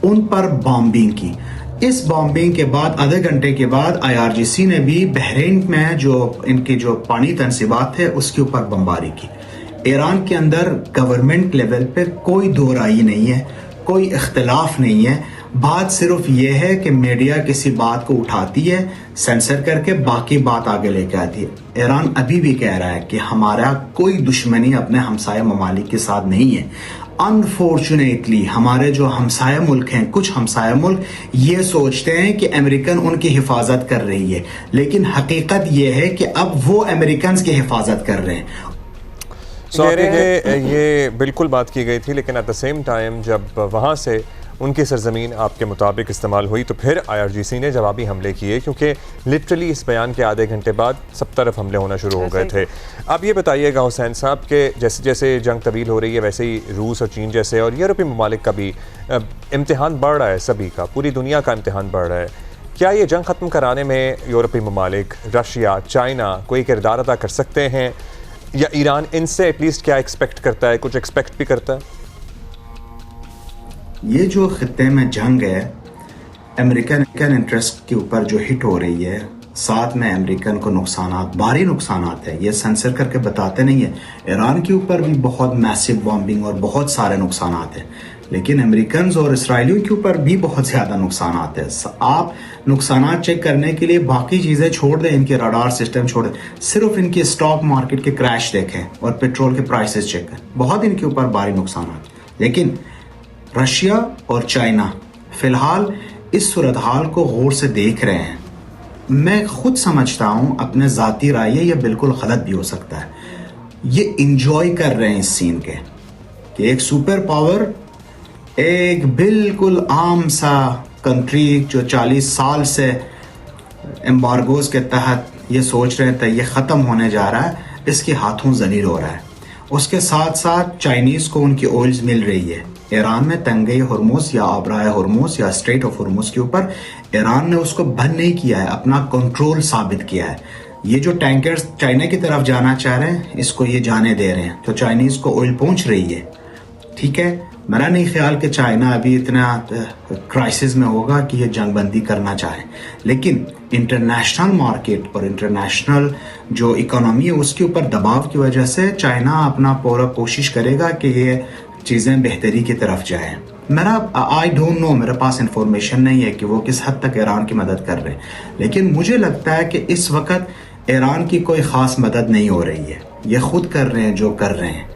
उन पर बॉम्बिंग की। इस बॉम्बिंग के बाद आधे घंटे के बाद IRGC ने भी बहरीन में जो इनके जो पानी तनसीबात थे उसके ऊपर बमबारी की। ईरान के अंदर गवर्नमेंट लेवल पे कोई दो राय नहीं है, कोई इख्तलाफ नहीं है। बात सिर्फ ये है कि मीडिया किसी बात को उठाती है, सेंसर करके बाकी बात आगे लेके आती है। ईरान अभी भी कह रहा है कि हमारा कोई दुश्मनी अपने हमसाया ममालिक के साथ नहीं है। अनफॉर्चुनेटली हमारे जो हमसाया मुल्क हैं, कुछ हमसाया मुल्क ये सोचते हैं कि अमेरिकन उनकी हिफाजत कर रही है, लेकिन हकीकत ये है कि अब वो अमेरिकन की हिफाजत कर रहे हैं। ये बिल्कुल बात की गई थी, लेकिन एट द सेम टाइम जब वहाँ से उनकी सरजमीन आपके मुताबिक इस्तेमाल हुई तो फिर IRGC ने जवाबी हमले किए, क्योंकि लिटरली इस बयान के आधे घंटे बाद सब तरफ हमले होना शुरू हो गए थे। अब ये बताइएगा हुसैन साहब कि जैसे जैसे जंग तवील हो रही है वैसे ही रूस और चीन जैसे और यूरोपीय ममालिक का भी इम्तिहान बढ़ रहा है, सभी का, पूरी दुनिया का इम्तिहान बढ़ रहा है। क्या ये जंग ख़त्म कराने में यूरोपीय ममालिक, रशिया, चाइना कोई किरदार अदा कर सकते हैं, या ईरान इनसे एटलीस्ट क्या एक्सपेक्ट करता है, कुछ एक्सपेक्ट भी करता है? ये जो खित्ते में जंग है, अमेरिकन इंटरेस्ट के ऊपर जो हिट हो रही है, साथ में अमेरिकन को नुकसानात, भारी नुकसानात है। ये सेंसर करके बताते नहीं है। ईरान के ऊपर भी बहुत मैसिव बॉम्बिंग और बहुत सारे नुकसानात हैं, लेकिन अमेरिकन और इसराइलियों के ऊपर भी बहुत ज़्यादा नुकसानात है। आप नुकसानात चेक करने के लिए बाकी चीज़ें छोड़ दें, इनके रडार सिस्टम छोड़ दें, सिर्फ इनके स्टॉक मार्केट के क्रैश देखें और पेट्रोल के प्राइसेस चेक करें, बहुत इनके ऊपर भारी नुकसानात। लेकिन रशिया और चाइना फिलहाल इस सूरत हाल को गौर से देख रहे हैं। मैं खुद समझता हूं, अपने ज़ाती राय है, यह बिल्कुल गलत भी हो सकता है, ये इंजॉय कर रहे हैं इस सीन के कि एक सुपर पावर, एक बिल्कुल आम सा कंट्री जो 40 साल से एम्बार्गोज के तहत ये सोच रहे थे ये ख़त्म होने जा रहा है, इसके हाथों जलील हो रहा है। उसके साथ साथ चाइनीज़ को उनकी ऑयल्स मिल रही है। ईरान में तंगे हुर्मुज़ या आबराए हुर्मुज़ या स्ट्रेट ऑफ हुर्मुज़ के ऊपर ईरान ने उसको बंद नहीं किया है, अपना कंट्रोल साबित किया है। ये जो टैंकर्स चाइना की तरफ जाना चाह रहे हैं, इसको ये जाने दे रहे हैं, तो चाइनीज़ को ऑयल पहुंच रही है। ठीक है, मेरा नहीं ख्याल कि चाइना अभी इतना क्राइसिस में होगा कि ये जंगबंदी करना चाहे, लेकिन इंटरनेशनल मार्केट और इंटरनेशनल जो इकोनॉमी है उसके ऊपर दबाव की वजह से चाइना अपना पूरा कोशिश करेगा कि ये चीज़ें बेहतरी की तरफ जाए। आई डोंट नो, मेरे पास इंफॉर्मेशन नहीं है कि वो किस हद तक ईरान की मदद कर रहे हैं, लेकिन मुझे लगता है कि इस वक्त ईरान की कोई ख़ास मदद नहीं हो रही है, ये खुद कर रहे हैं जो कर रहे हैं।